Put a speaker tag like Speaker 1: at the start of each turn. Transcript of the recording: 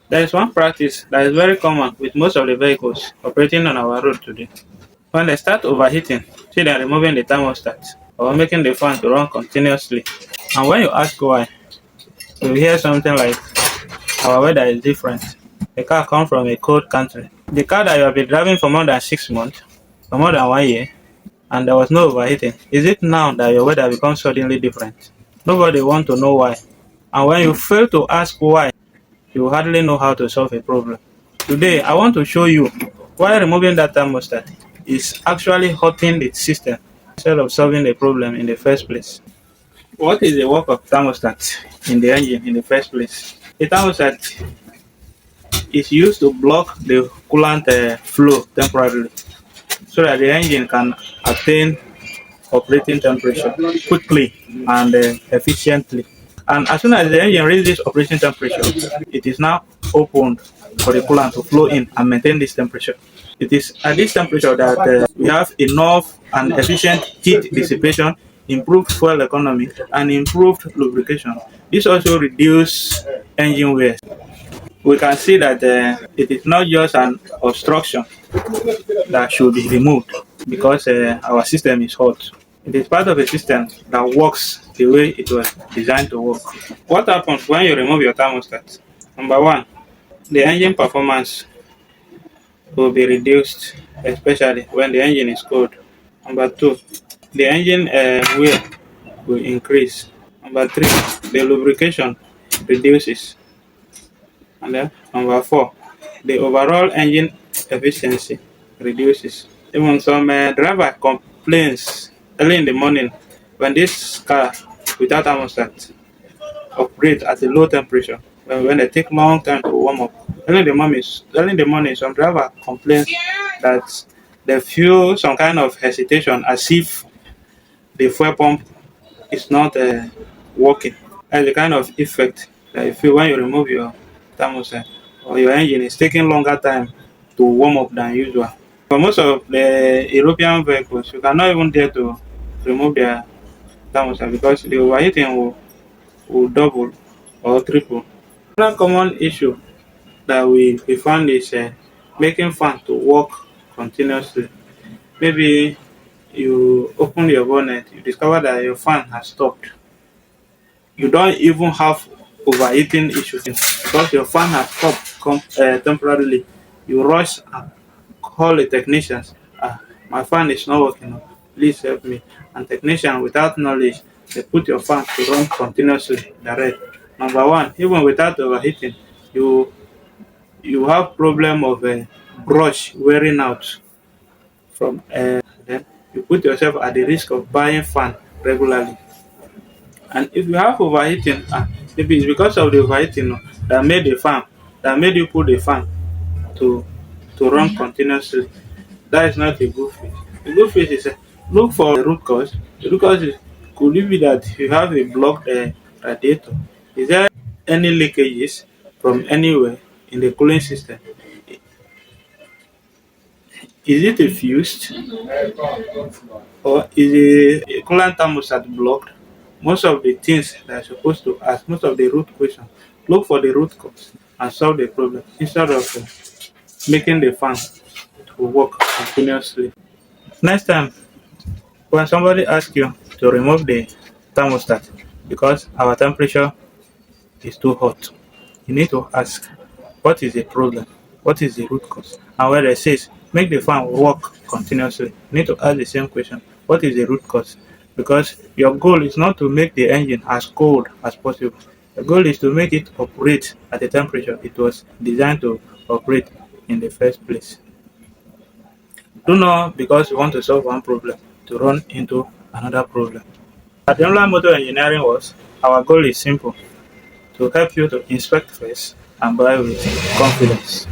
Speaker 1: There is one practice that is very common with most of the vehicles operating on our road today. When they start overheating, see them removing the thermostat or making the fan to run continuously. And when you ask why, you hear something like, our weather is different. The car comes from a cold country. The car that you have been driving for more than 6 months, for more than 1 year, and there was no overheating. Is it now that your weather becomes suddenly different? Nobody wants to know why. And when you fail to ask why, you hardly know how to solve a problem. Today, I want to show you why removing that thermostat is actually hurting the system instead of solving the problem in the first place. What is the work of thermostat in the engine in the first place? The thermostat is used to block the coolant flow temporarily so that the engine can attain operating temperature quickly and efficiently. And as soon as the engine reaches operating temperature, it is now opened for the coolant to flow in and maintain this temperature. It is at this temperature that we have enough and efficient heat dissipation, improved fuel economy, and improved lubrication. This also reduces engine wear. We can see that it is not just an obstruction that should be removed because our system is hot. It is part of a system that works the way it was designed to work. What happens when you remove your thermostat? Number one, the engine performance will be reduced, especially when the engine is cold. Number two, the engine wear will increase. Number three, the lubrication reduces. And then number four, the overall engine efficiency reduces. Even some driver complains early in the morning when this car without thermostat operate at a low temperature when they take long time to warm up. Early in the morning, some driver complain that they feel some kind of hesitation as if the fuel pump is not working. That's the kind of effect that you feel when you remove your thermostat or your engine is taking longer time to warm up than usual. For most of the European vehicles, you cannot even dare to remove their thermostat because the overheating will double or triple. Another common issue that we found is making fan to work continuously. Maybe you open your bonnet, you discover that your fan has stopped. You don't even have overheating issues because your fan has stopped temporarily. You rush and call the technicians. My fan is not working. Please help me. And technician without knowledge, they put your fan to run continuously direct. Number one, even without overheating, you you have problem of brush wearing out from then you put yourself at the risk of buying fan regularly. And if you have overheating, maybe it's because of the overheating that made the fan that made you put the fan to run continuously. That is not a good fit. A good fit is look for the root cause. The root cause is could it be that you have a blocked radiator? Is there any leakages from anywhere in the cooling system? Is it a fused or is the coolant thermostat blocked? Most of the things that are supposed to ask, most of the root question, look for the root cause and solve the problem instead of making the fan to work continuously. Next time, when somebody asks you to remove the thermostat because our temperature is too hot, you need to ask, what is the problem? What is the root cause? And when they says make the fan work continuously, you need to ask the same question. What is the root cause? Because your goal is not to make the engine as cold as possible. The goal is to make it operate at the temperature it was designed to operate in the first place. Do not because you want to solve one problem to run into another problem. At Dreamland Motor Engineering Works, our goal is simple: to help you to inspect first and buy with confidence.